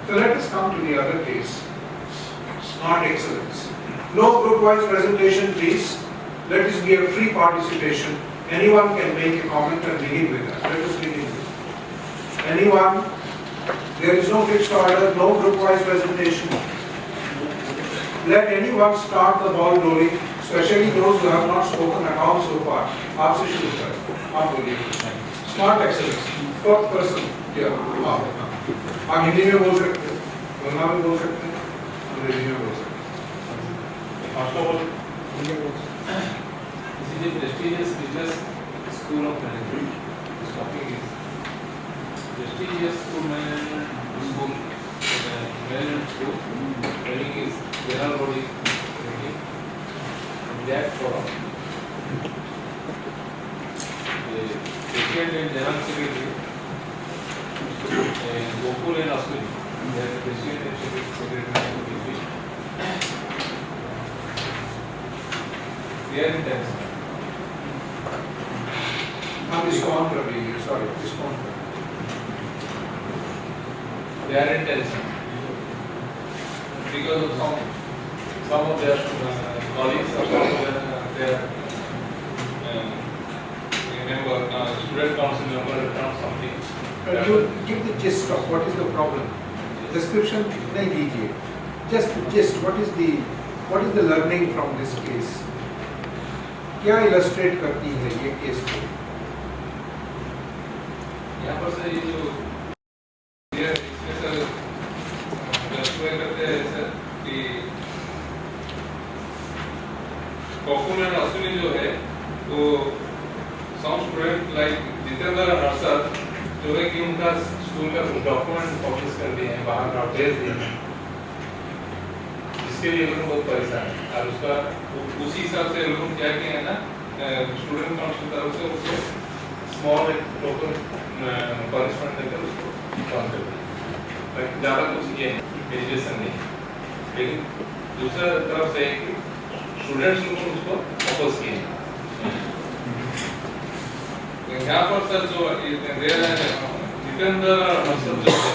So let us come to the other case. Smart excellence. No group-wise presentation, please. Let this be a free participation. Anyone can make a comment and begin with that. Let us begin with anyone. There is no fixed order, no group-wise presentation. Let anyone start the ball rolling, especially those who have not spoken at all so far. आपसे शुरू करें. आप बोलिए. Smart excellence. Fourth person. Yeah. आप हिंदी में बोल सकते हैं, बंगाली में बोल सकते हैं, अंग्रेजी में बोल सकते हैं. आपको बोल. This is a prestigious business school of management. This topic is prestigious school management school. Management school. Training is general body training. That forum. The president and general secretary. Gokul and Aswini. They are the president and secretary. They are in tension. Respond करके, sorry, respond. They are in tension because of some of their colleagues, some of their member, student council member returned something. You give the gist of what is the problem. Description नहीं दीजिए. Just the gist. What is the learning from this case? क्या illustrate करती है ये case को? यहाँ पर से ये जो ये करते हैं सर कि गोकुल एंड अश्विनी जो है वो some student like जितेंद्र और हर्षद जो है कि उनका स्कूल का डॉक्यूमेंट पब्लिश कर दिए हैं बाहर भेज दिए हैं जिसके लिए लोग बहुत परेशान है और उसका उसी हिसाब से लोग क्या किए हैं ना स्टूडेंट काउंसिल तरफ से उसको स्मॉल एक टोकन पनिशमेंट देकर उसको कम कर दिया ज़्यादा कुछ ये एजुकेशन नहीं लेकिन दूसरा तरफ से स्टूडेंट्स लोग उसको अपोज किए हैं यहाँ पर सर जो जितेंद्र और हर्षद जो है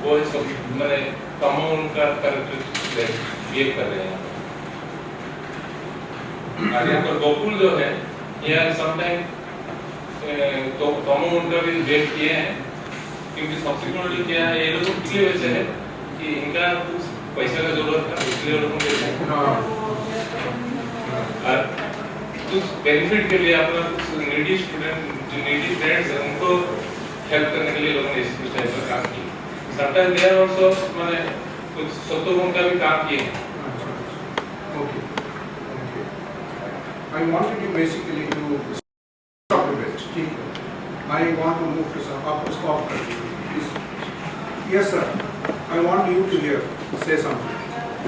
वो सब मैंने कमोन का कैरेक्टर बिहेव कर रहे हैं और यहाँ पर गोकुल जो है यहाँ समटाइम तो कमोन का भी बिहेव किए हैं क्योंकि सब्सिक्वेंटली क्या है ये लोग इसलिए वजह है कि इनका कुछ पैसे का जरूरत था इसलिए लोगों को और कुछ बेनिफिट के लिए अपना कुछ नीडी स्टूडेंट जो नीडी फ्रेंड्स हैं उनको हेल्प करने के लिए लोगों ने इस टाइप का काम किया समटाइम दे आर आल्सो माने कुछ सत्तों का भी काम किए हैं Okay. I wanted you basically to stop a bit. I want to move to some upper stop. Please. Yes, sir. I want you to hear. Say something.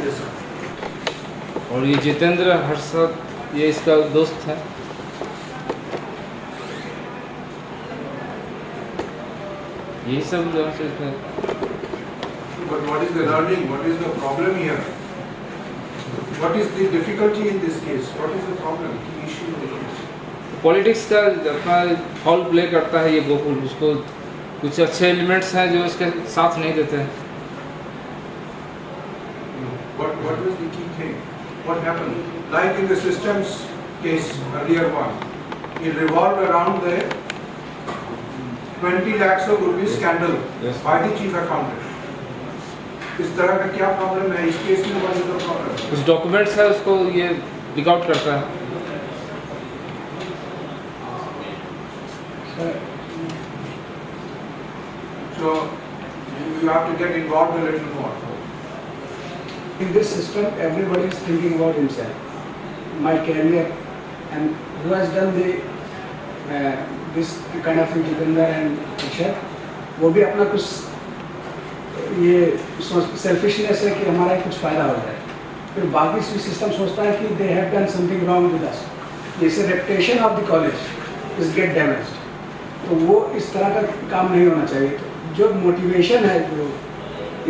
Yes, sir. और ये जितेंद्र हर्षद ये इसका दोस्त है यही सब जो है But what is the learning? What is the problem here? What is the difficulty in this case? What is the problem? The issue in the case? Politics का अपना हॉल प्ले करता है ये गोकुल उसको कुछ अच्छे एलिमेंट्स हैं जो इसके साथ नहीं देते हैं What was the key thing? What happened? Like in the systems case, earlier one, it revolved around the 20 lakhs of rupees scandal by the chief accountant. इस तरह का क्या प्रॉब्लम है इस केस में? what is the problem? कुछ documents है उसको ये लीक आउट करता है So you have to get involved a little more. In this system, everybody is thinking about himself, my career, and who has done this kind of thing, Jitendra and Akshat, वो भी अपना कुछ ये selfishness है कि हमारा कुछ फायदा हो जाए फिर बाकी सिस्टम सोचता है कि they have done something wrong with us जैसे reputation of the college is get damaged तो वो इस तरह का काम नहीं होना चाहिए तो जो मोटिवेशन है जो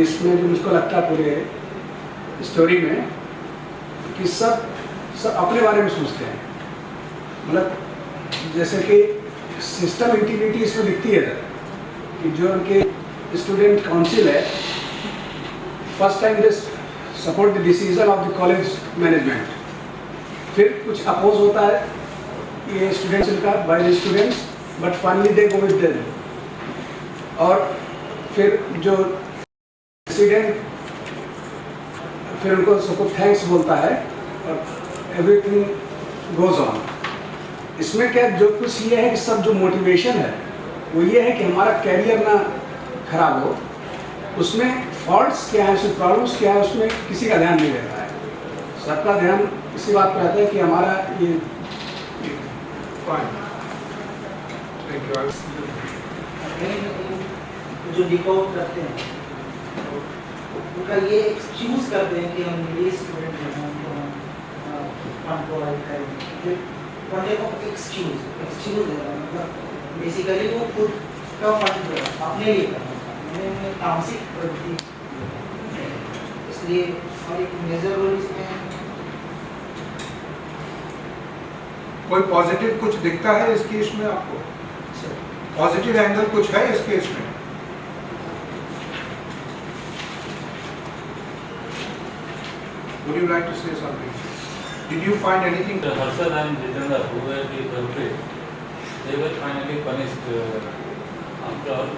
इसमें जो मुझको लगता है पूरे स्टोरी में कि सब अपने बारे में सोचते हैं मतलब जैसे कि सिस्टम इंटीग्रिटी इसमें दिखती है कि जो उनके स्टूडेंट काउंसिल है first time they support the decision of the college management, फिर कुछ अपोज होता है ये स्टूडेंट्स का by the students, but finally they go with them, और फिर जो प्रेसिडेंट फिर उनको सबको थैंक्स बोलता है और एवरीथिंग गोज ऑन। इसमें क्या जो कुछ ये है कि सब जो मोटिवेशन है वो ये है कि हमारा कैरियर ना खराब हो, उसमें फॉल्ट्स क्या है, उसमें प्रॉब्लम्स क्या है, उसमें किसी का ध्यान नहीं रहता है। सबका ध्यान इसी बात पर रहता है कि हमारा ये Fine. Thank you. जो डिकोड करते हैं उनका ये एक्सक्यूज करते हैं कि हम ये स्टूडेंट जो हैं उनको हम प्रोवाइड करेंगे, फंड को एक्सक्यूज देना, मतलब बेसिकली वो खुद का फंड अपने लिए करना, तामसिक प्रवृत्ति, इसलिए और एक मेजर रोल इसमें कोई पॉजिटिव कुछ दिखता है इस केस में आपको? पॉजिटिव एंगल कुछ है इस केस में? Would you like to say something? Did you find anything? The Harshad and Jitendra, who were the culprits, they were finally punished. After all,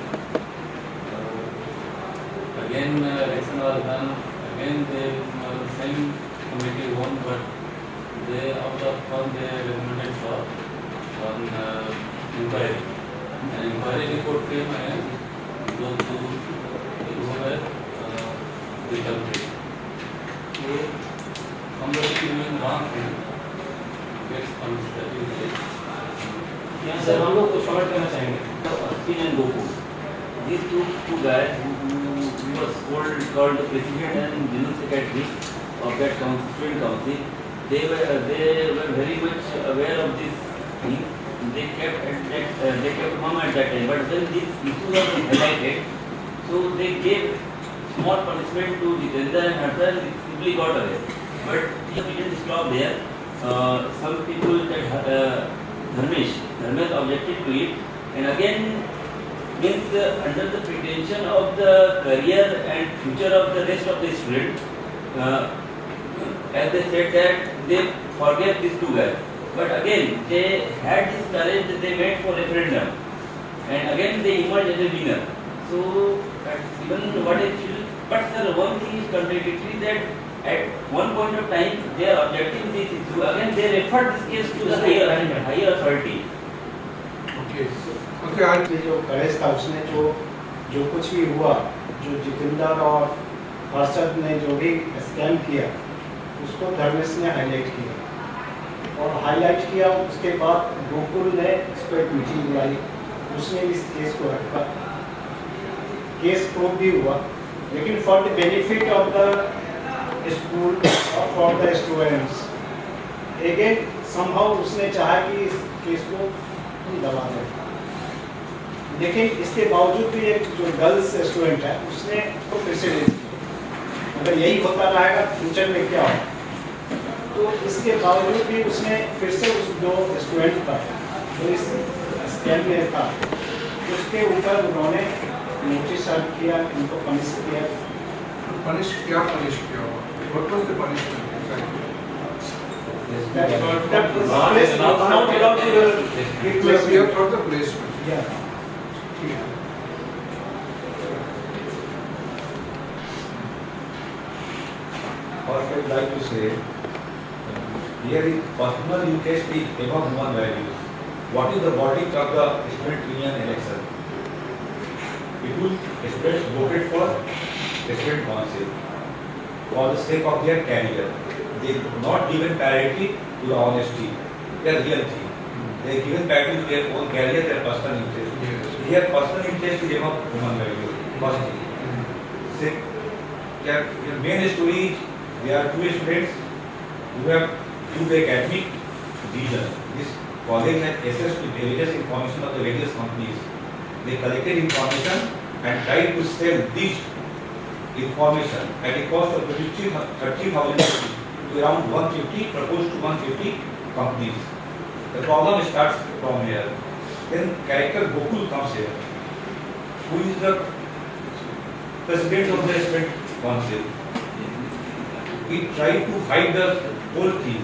again election was done. Again the same committee won, but they out of all they recommended for on inquiry. An inquiry report came and those who were the culprits. Somebody doing wrong thing gets punished. That is it. यहाँ sir हम लोग को short करना चाहेंगे। Astin and Gokul, these two guys who was called the president and general secretary of that student council, they were very much aware of this thing. They kept mum at that time. But when these issues were highlighted, so they gave small punishment to Jitendra and Harsha and simply got away. But he didn't stop there. Some people that Dharmesh objected to it, and again means under the pretension of the career and future of the rest of the students, as they said that they forgave these two guys. But again they had this courage that they went for referendum, and again they emerged as a winner. So even what I feel, but sir, one thing is contradictory that at one point of time they are objecting this issue. Again they referred this case to the higher authority. Okay. Okay. ये जो गणेश था उसने जो कुछ भी हुआ, जो जितेंद्र और हर्षद ने जो भी स्कैम किया उसको धर्मेश ने हाईलाइट किया, और हाईलाइट किया उसके बाद गोकुल ने इस पर एक मीटिंग बुलाई, उसने इस केस को रखा, केस प्रूव भी हुआ, लेकिन for the benefit of the school और for the students again somehow उसने चाहा कि इस केस को दबा दें। लेकिन इसके बावजूद भी एक जो गर्ल्स स्टूडेंट है उसने तो प्रेसिडेंट, अगर यही होता रहेगा फ्यूचर में क्या हो, तो इसके बावजूद भी उसने फिर से उस जो स्टूडेंट था जो इस स्कैम में था उसके ऊपर उन्होंने नोटिस सर्व किया, उनको पनिश किया। Punish किया हुआ? What was the punishment exactly? That was not allowed to Yes, we have got the placement. Yeah. First, I would like to say, here is personal interest is above human values. What is the verdict of the student union election? People, students voted for student council for the sake of their career. They not given priority to the honesty, their real thing. They given priority to their own career, their personal interest. Yes. Here, personal interest is above human values. First thing. Second, your main story is there are two students who have good academic vision. This college has access to various information of the various companies. They collected information and tried to sell this information at a cost of 30,000 to around 150, proposed to 150 companies. The problem starts from here. Then character Gokul comes here, who is the president of the student concept, we try to hide the whole thing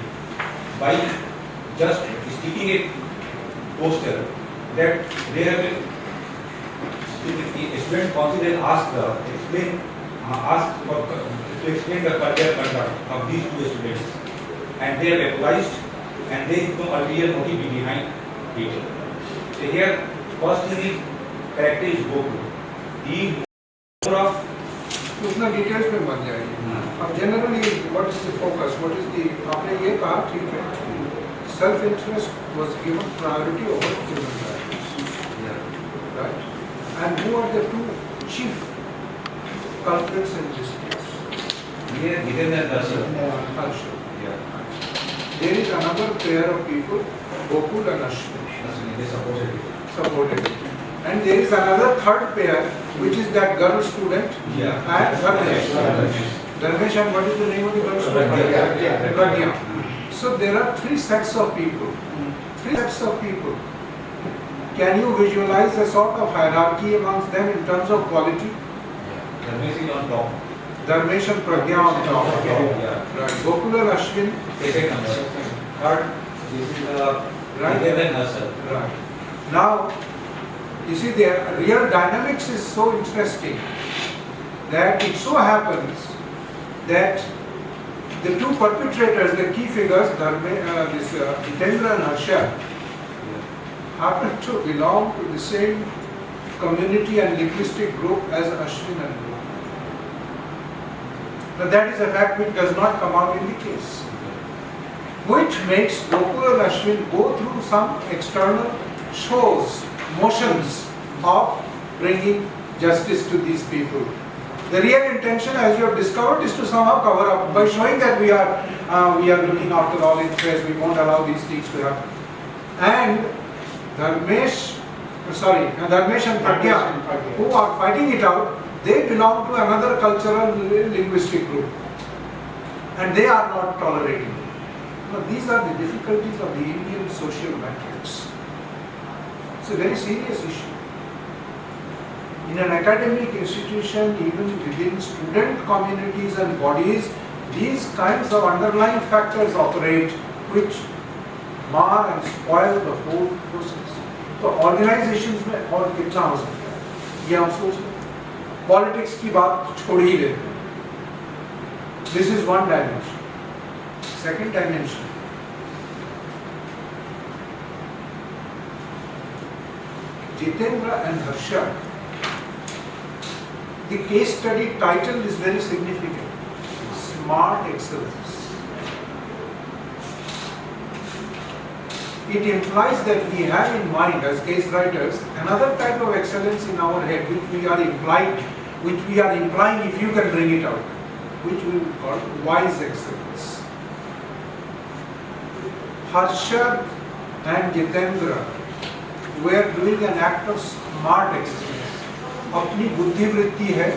by just sticking a poster that they have a student council has asked to explain the career conduct of these two students, and they have obliged, and there is no ulterior motive behind it. So here, first thing is character is Gokul. The more of उतना details में मत जाइए। अब generally what is the focus, what is the, आपने ये कहा ठीक है, self interest was given priority over human rights, right? And who are the two chief culprits in this case? here given that Harsha. There is another pair of people, Gokul and Ashwin, they supported it. supported it. And there is another third pair, which is that girl student and Dharmesh. Dharmesh, and what is the name of the girl student? Pragya. So there are three sets of people. Three sets of people. Can you visualize a sort of hierarchy amongst them in terms of quality? Dharmesh is on top. Dharmesh and Pragya on top. Yeah. Right. Gokul and Ashwin. Second number. Third, this is Right. Given and Nurser. Right. Now, you see, the real dynamics is so interesting that it so happens that the two perpetrators, the key figures, Jitendra and Harsha, happen to belong to the same community and linguistic group as Ashwin and Gokul. But that is a fact which does not come out in the case, which makes Gokul and Ashwin go through some external shows, motions of bringing justice to these people. The real intention, as you have discovered, is to somehow cover up by showing that we are looking after all interests. We won't allow these things to happen. And Dharmesh and Pragya, who are fighting it out, they belong to another cultural linguistic group, and they are not tolerating it. But these are the difficulties of the Indian social matrix. It's a very serious issue. In an academic institution, even within student communities and bodies, these kinds of underlying factors operate which mar and spoil the whole process. तो organizations में और कितना हो सकता है ये हम सोच लें। Politics की बात छोड़ ही देते हैं। This is one dimension. Second dimension. Jitendra and Harsha, the case study title is very significant. Smart excellence. It implies that we have in mind as case writers another type of excellence in our head which we are implying if you can bring it out, which we will call wise excellence. Harsha and Jitendra were doing an act of smart excellence. अपनी बुद्धिवृत्ति है,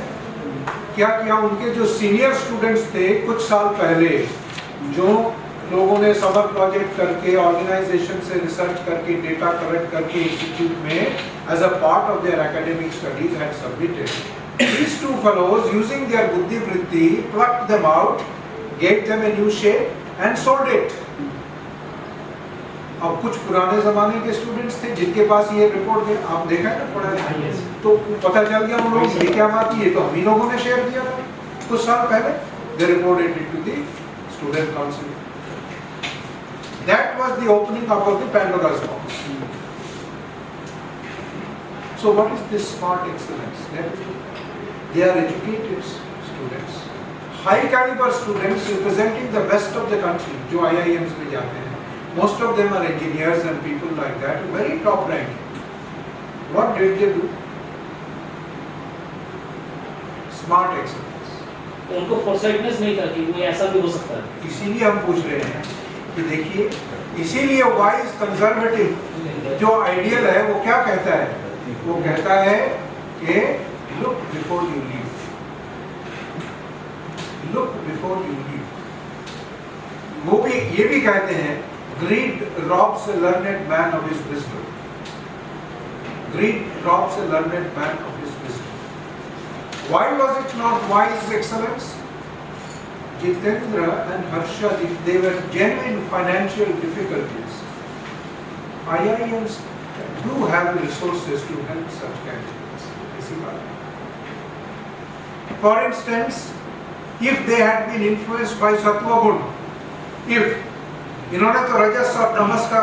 क्या किया उनके जो senior students थे कुछ साल पहले, जो लोगों ने समर प्रोजेक्ट करके ऑर्गेनाइजेशन से रिसर्च करके डेटा कलेक्ट करके इंस्टीट्यूट में as a part of their academic studies had submitted, these two fellows using their buddhivritti plucked them out, gave them a new shape and sold it. अब कुछ पुराने जमाने के students थे जिनके पास ये रिपोर्ट थे, आप देखा है ना पढ़ा है, तो पता चल गया उन लोगों ये क्या बात है, ये तो हम ही लोगों ने शेयर किया था कुछ साल पहले. They reported it to the student council. That was the opening up of the Pandora's box. So what is this smart excellence? They are educated students, high caliber students representing the best of the country, जो IIMs में जाते हैं. Most of them are engineers and people like that, very top rank. What did they do? Smart excellence. उनको फोरसाइटनेस नहीं था कि वो ऐसा भी हो सकता है. इसीलिए हम पूछ रहे हैं कि देखिए, इसीलिए वाइज कंजर्वेटिव जो आइडियल है वो क्या कहता है? वो कहता है कि look before you leave. Look before you leave. वो भी ये भी कहते हैं greed robs a learned man of his wisdom. Greed robs a learned man of his wisdom. Why was it not wise excellence? Jitendra and Harshad, if they were genuine financial difficulties, IIMs do have the resources to help such candidates. इसी बात है. For instance, if they had been influenced by Sattva Gun, if इन्होंने तो रजस और तमस का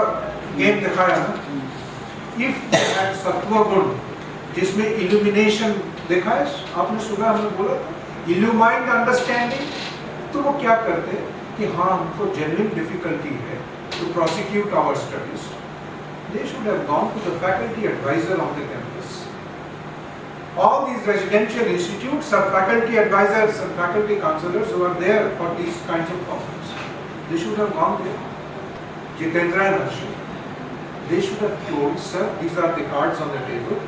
game दिखाया ना, if they had Sattva Gun, जिसमें illumination देखा है, आपने सुबह हमें बोला illumined understanding, तो वो क्या करते कि हाँ हमको genuine difficulty है to prosecute our studies. They should have gone to the faculty advisor on the campus. All these residential institutes have faculty advisors and faculty counselors who are there for these kinds of problems. They should have gone there. Jitendra and Harshad. They should have told, sir, these are the cards on the table.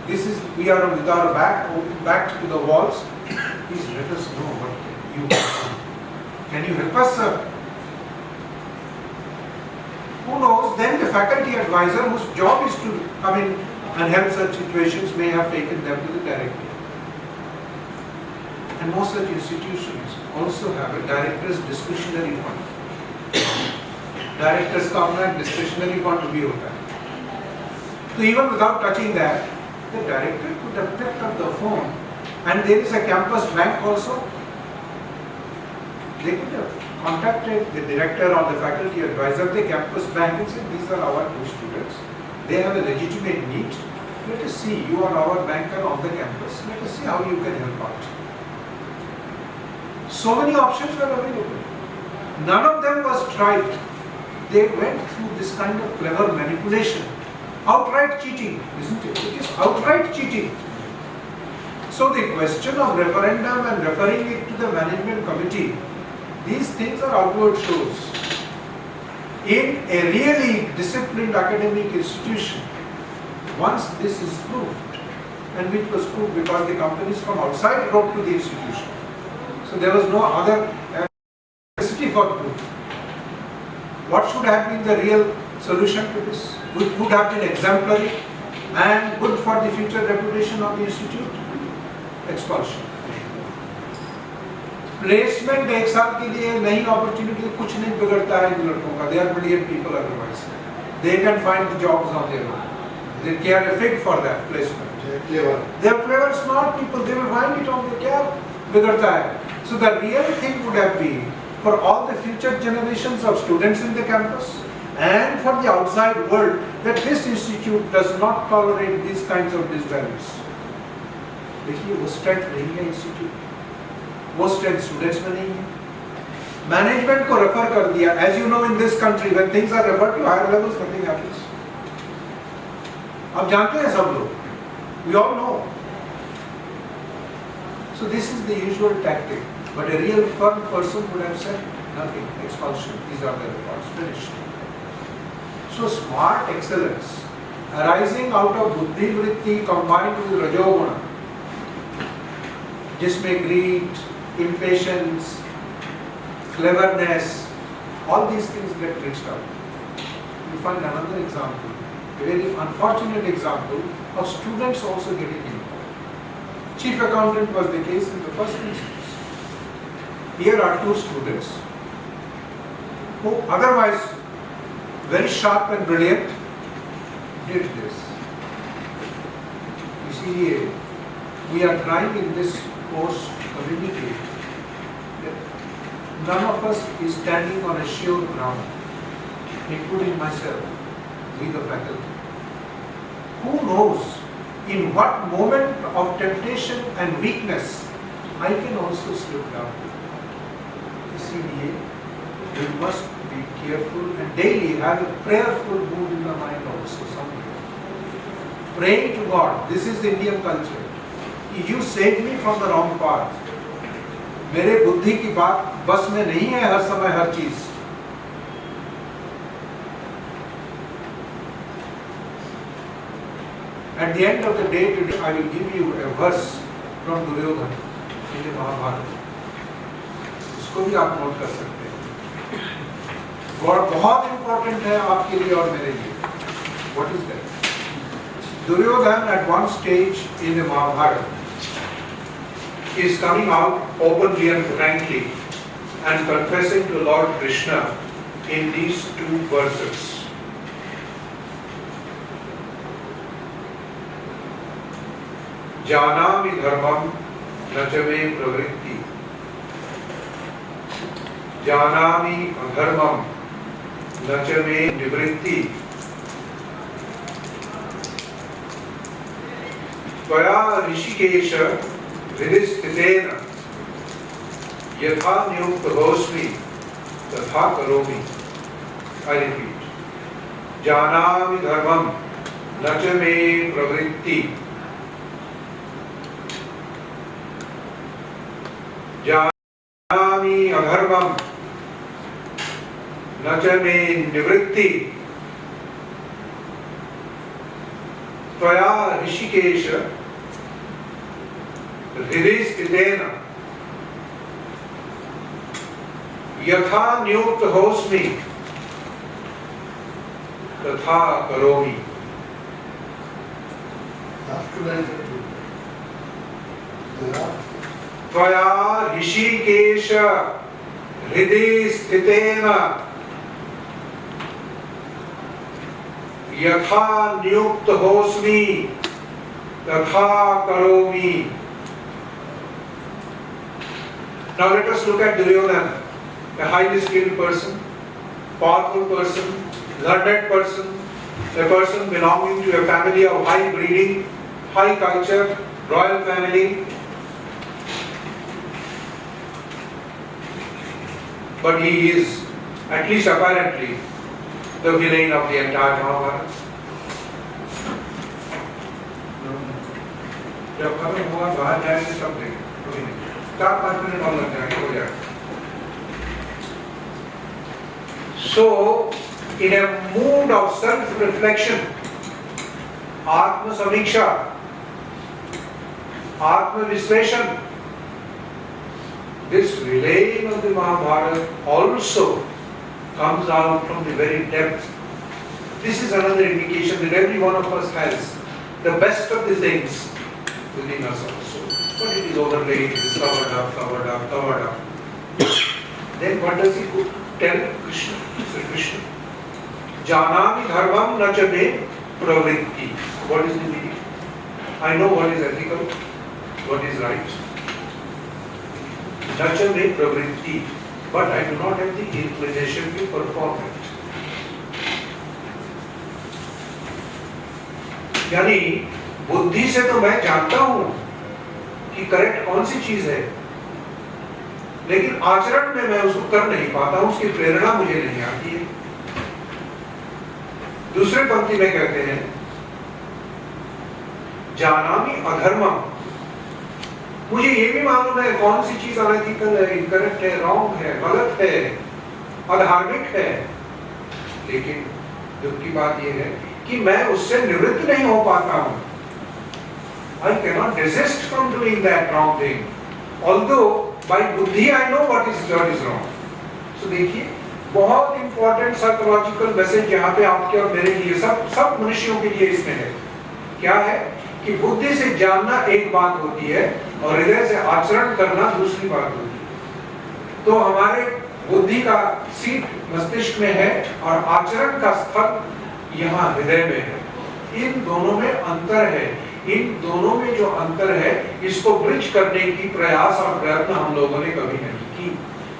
This is, we are with our back to the walls. Please let us know what you can you help us, sir? Who knows, then the faculty advisor whose job is to come in and help such situations may have taken them to the director. And most such institutions also have a director's discretionary fund. Director's का अपना discretionary fund भी होता है. So even without touching that, the director could have picked up the phone, and there is a campus bank also. They could have contacted the director or the faculty advisor, the campus bank, and said, these are our 2 students. They have a legitimate need. Let us see, you are our banker on the campus. Let us see how you can help out. So many options were available. None of them was tried. They went through this kind of clever manipulation. Outright cheating, isn't it? It is outright cheating. So the question of referendum and referring it to the management committee, these things are outward shows. In a really disciplined academic institution, once this is proved, and which was proved because the companies from outside wrote to the institution, so there was no other necessity for proof. What should have been the real solution to this? Which would have been exemplary and good for the future reputation of the institute? Expulsion. Placement एक साल के लिए नई opportunity कुछ नहीं बिगड़ता है इन लड़कों का. They are brilliant people otherwise. They can find the jobs on their own. They care a fig for that placement. They are clever, smart people. They will find it on their क्या बिगड़ता है. So the real thing would have been for all the future generations of students in the campus and for the outside world that this institute does not tolerate these kinds of disvalues. देखिए वो strength नहीं है institute. वो strength students में नहीं है. Management को refer कर दिया. As you know, in this country, when things are referred to higher levels, nothing happens. आप जानते हैं सब लोग. We all know. So this is the usual tactic. But a real firm person would have said nothing. Expulsion. These are the records. Finished. So smart excellence arising out of buddhi vritti combined with rajoguna, जिसमें greed, impatience, cleverness, all these things get mixed up. You find another example, a very unfortunate example of students also getting involved. Chief accountant was the case in the first instance. Here are 2 students who otherwise very sharp and brilliant did this. इसीलिए we are trying in this course to communicate that none of us is standing on a sure ground, including myself, we the faculty. Who knows in what moment of temptation and weakness I can also slip down. इसीलिए we must be careful and daily have a prayerful mood in the mind also somewhere. Praying to God, this is the Indian culture. You save me from the wrong path. मेरे बुद्धि की बात बस में नहीं है हर समय हर चीज. At the end of the day today, I will give you a verse from Duryodhana in the Mahabharata. इसको भी आप नोट कर सकते हैं. और बहुत इंपॉर्टेंट है आपके लिए और मेरे लिए. What is that? Duryodhana at one stage in the Mahabharata is coming out openly and frankly and confessing to Lord Krishna in these two verses. Janami dharmam न च मे प्रवृत्ति, जानami अधर्मम न च मे निवृत्ति, त्वया ऋषिकेश हृदि स्थितेन यथा नियुक्तोऽस्मि तथा करोमि. I repeat, जानami धर्मम न च मे प्रवृत्ति, जानami अधर्मम न च मे निवृत्ति, त्वया ऋषिकेश हृदि स्थितेन यथा नियुक्तोऽस्मि तथा करोमि. त्वया ऋषिकेश हृदि स्थितेन यथा नियुक्तोऽस्मि तथा करोमि. Now let us look at Duryodhana, a highly skilled person, powerful person, learned person, a person belonging to a family of high breeding, high culture, royal family. But he is, at least apparently, the villain of the entire Mahabharata. जब खत्म हुआ बाहर जाएंगे सब देखेंगे, 4-5 minute और लग जाएंगे, हो जाएगा. So, in a mood of self-reflection, Atma-samiksha, Atma-visleshan, this relaying of the Mahabharata also comes out from the very depth. This is another indication that every one of us has the best of the things within us also. But it is overlaid, it is covered up. Then what does he tell Krishna? Sri Krishna. Janami dharmam na cha me pravritti. What is the meaning? I know what is ethical, what is right. Na cha me pravritti. But I do not have the inclination to perform it. यानी बुद्धि से तो मैं जानता हूं कि correct कौन सी चीज है, लेकिन आचरण में मैं उसको कर नहीं पाता हूं, उसकी प्रेरणा मुझे नहीं आती है. दूसरे पंक्ति में कहते हैं जानामि अधर्मम. मुझे ये भी मालूम है कौन सी चीज अनएथिकल है, इनकरेक्ट है, रॉन्ग है, गलत है, अधार्मिक है, लेकिन दुख की बात यह है कि मैं उससे निवृत्त नहीं हो पाता हूं. I cannot resist from doing that wrong thing. Although by बुद्धि I know what is wrong. So देखिए, बहुत इंपॉर्टेंट साइकोलॉजिकल मैसेज यहाँ पे आपके और मेरे लिए, सब मनुष्यों के लिए इसमें है. क्या है कि बुद्धि से जानना एक बात होती है और हृदय से आचरण करना दूसरी बात होती है. तो हमारे बुद्धि का सीट मस्तिष्क में है और आचरण का स्थल यहाँ हृदय में है. इन दोनों में अंतर है. इन दोनों में जो अंतर है, इसको ब्रिज करने की प्रयास और प्रयत्न हम लोगों ने कभी नहीं की.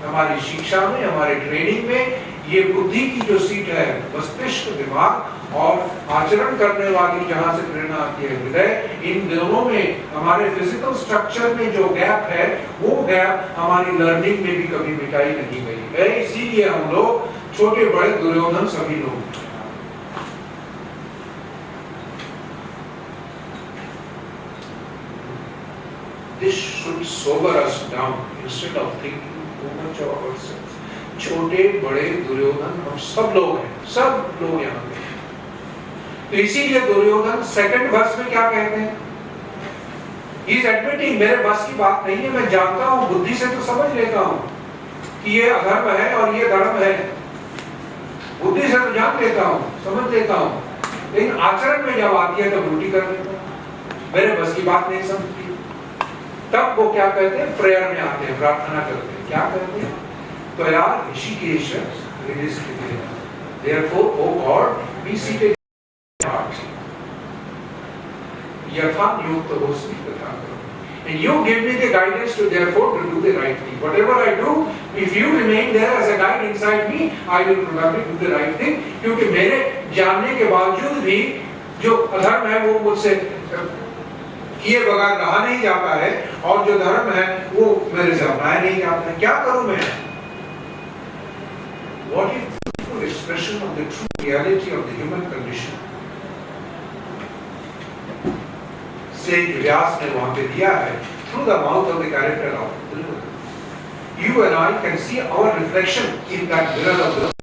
हमारी शिक्षा में, हमारे ट्रेनिंग में ये बुद्धि की जो सीट है, मस्तिष्क, दिमाग, और आचरण करने वाली जहां से प्रेरणा आती है हृदय, इन दोनों में हमारे फिजिकल स्ट्रक्चर में जो गैप है, वो गैप हमारी लर्निंग में भी कभी मिटाई नहीं गई है. इसीलिए हम लोग छोटे बड़े दुर्योधन सभी लोग. This should sober us down instead of thinking too much of ourselves. छोटे बड़े दुर्योधन हम सब लोग हैं, सब लोग यहाँ पे. तो इसीलिए दुर्योधन सेकंड वर्स में क्या कहते हैं? He is admitting मेरे बस की बात नहीं है, मैं जानता हूँ, बुद्धि से तो समझ लेता हूँ कि ये अधर्म है और ये धर्म है. बुद्धि से तो जान लेता हूँ, समझ लेता हूँ, लेकिन आचरण में जब आती है तो उल्टी कर लेता हूँ. मेरे बस की बात नहीं समझती. तब वो क्या कहते हैं, प्रेयर में आते हैं, प्रार्थना करते हैं, क्या कहते हैं, तो यार ऋषिकेश रिलीज कीजिए, therefore O God be seated in our heart, यथा नियुक्त होस्मि तथा करो, and you give me the guidance to therefore to do the right thing. Whatever I do, if you remain there as a guide inside me, I will probably do the right thing, क्योंकि मेरे जानने के बावजूद भी जो अधर्म है वो मुझसे किए बगैर रहा नहीं जाता है, और जो धर्म है वो मेरे से अपनाया नहीं जाता है। क्या करूं मैं? What is the beautiful expression of the true reality of the human condition? से व्यास ने वहां पे दिया है, through the mouth of the character of Dhruva. You and I can see our reflection in that mirror of the